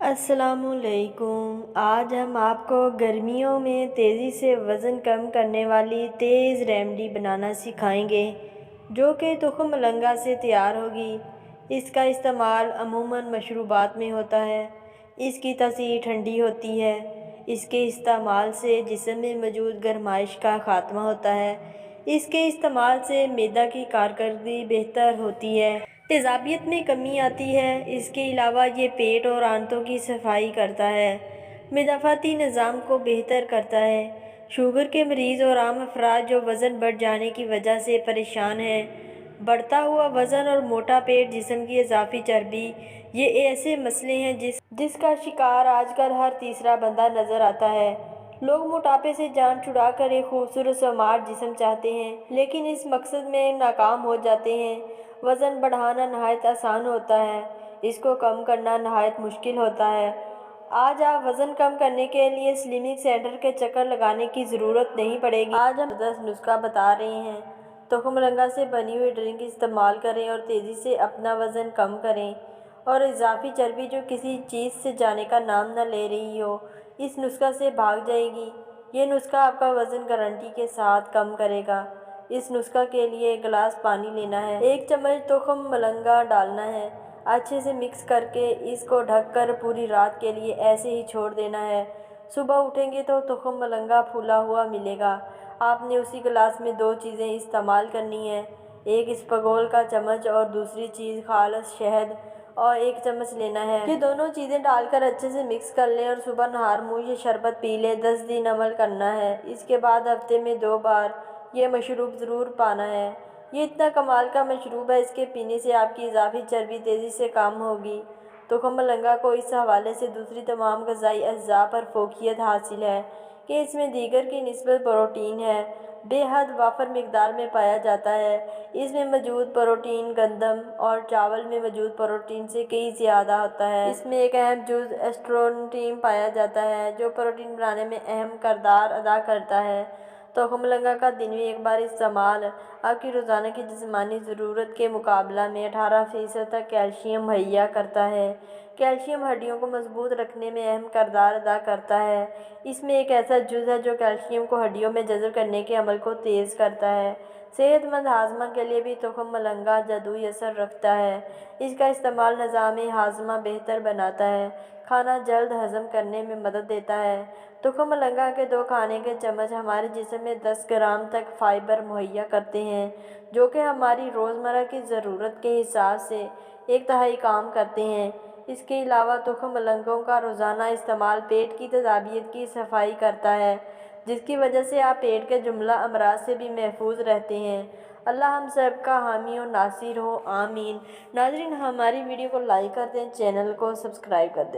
السلام علیکم۔ آج ہم آپ کو گرمیوں میں تیزی سے وزن کم کرنے والی تیز ریمیڈی بنانا سکھائیں گے جو کہ تخم ملنگا سے تیار ہوگی۔ اس کا استعمال عموماً مشروبات میں ہوتا ہے۔ اس کی تاثیر ٹھنڈی ہوتی ہے۔ اس کے استعمال سے جسم میں موجود گرمائش کا خاتمہ ہوتا ہے۔ اس کے استعمال سے معدہ کی کارکردگی بہتر ہوتی ہے۔ تیزابیت میں کمی آتی ہے۔ اس کے علاوہ یہ پیٹ اور آنتوں کی صفائی کرتا ہے۔ مدافعتی نظام کو بہتر کرتا ہے۔ شوگر کے مریض اور عام افراد جو وزن بڑھ جانے کی وجہ سے پریشان ہیں، بڑھتا ہوا وزن اور موٹا پیٹ، جسم کی اضافی چربی، یہ ایسے مسئلے ہیں جس کا شکار آج کل ہر تیسرا بندہ نظر آتا ہے۔ لوگ موٹاپے سے جان چھڑا کر ایک خوبصورت سمارٹ جسم چاہتے ہیں، لیکن اس مقصد میں ناکام ہو جاتے ہیں۔ وزن بڑھانا نہایت آسان ہوتا ہے، اس کو کم کرنا نہایت مشکل ہوتا ہے۔ آج آپ وزن کم کرنے کے لیے سلمنگ سینٹر کے چکر لگانے کی ضرورت نہیں پڑے گی۔ آج ہم زبردست نسخہ بتا رہے ہیں۔ تخم مرنگا سے بنی ہوئی ڈرنک استعمال کریں اور تیزی سے اپنا وزن کم کریں، اور اضافی چربی جو کسی چیز سے جانے کا نام نہ لے رہی ہو، اس نسخہ سے بھاگ جائے گی۔ یہ نسخہ آپ کا وزن گارنٹی کے ساتھ کم کرے گا۔ اس نسخہ کے لیے ایک گلاس پانی لینا ہے، 1 چمچ تخم ملنگا ڈالنا ہے، اچھے سے مکس کر کے اس کو ڈھک کر پوری رات کے لیے ایسے ہی چھوڑ دینا ہے۔ صبح اٹھیں گے تو تخم ملنگا پھولا ہوا ملے گا۔ آپ نے اسی گلاس میں 2 چیزیں استعمال کرنی ہیں، ایک اسپغول کا چمچ اور دوسری چیز خالص شہد اور 1 چمچ لینا ہے۔ یہ دونوں چیزیں ڈال کر اچھے سے مکس کر لیں اور صبح نہار منہ یہ شربت پی لیں۔ 10 دن عمل کرنا ہے۔ اس کے بعد ہفتے میں 2 بار یہ مشروب ضرور پانا ہے۔ یہ اتنا کمال کا مشروب ہے، اس کے پینے سے آپ کی اضافی چربی تیزی سے کم ہوگی۔ تخم ملنگا کو اس حوالے سے دوسری تمام غذائی اجزاء پر فوقیت حاصل ہے کہ اس میں دیگر کی نسبت پروٹین ہے، بے حد وافر مقدار میں پایا جاتا ہے۔ اس میں موجود پروٹین گندم اور چاول میں موجود پروٹین سے کئی زیادہ ہوتا ہے۔ اس میں ایک اہم جز اسٹرونٹین پایا جاتا ہے جو پروٹین بنانے میں اہم کردار ادا کرتا ہے۔ تخم ملنگا کا دن میں ایک بار استعمال آپ کی روزانہ کی جسمانی ضرورت کے مقابلہ میں 18% تک کیلشیم مہیا کرتا ہے۔ کیلشیم ہڈیوں کو مضبوط رکھنے میں اہم کردار ادا کرتا ہے۔ اس میں ایک ایسا جز ہے جو کیلشیم کو ہڈیوں میں جذب کرنے کے عمل کو تیز کرتا ہے۔ صحت مند ہاضمہ کے لیے بھی تخم ملنگا جادوئی اثر رکھتا ہے۔ اس کا استعمال نظام ہاضمہ بہتر بناتا ہے، کھانا جلد ہضم کرنے میں مدد دیتا ہے۔ تخم ملنگا کے 2 کھانے کے چمچ ہمارے جسم میں 10 گرام تک فائبر مہیا کرتے ہیں، جو کہ ہماری روزمرہ کی ضرورت کے حساب سے 1/3 کام کرتے ہیں۔ اس کے علاوہ تخم ملنگوں کا روزانہ استعمال پیٹ کی تیزابیت کی صفائی کرتا ہے، جس کی وجہ سے آپ پیٹ کے جملہ امراض سے بھی محفوظ رہتے ہیں۔ اللہ ہم سب کا حامی و ناصر ہو، آمین۔ ناظرین، ہماری ویڈیو کو لائک کر دیں، چینل کو سبسکرائب کر دیں۔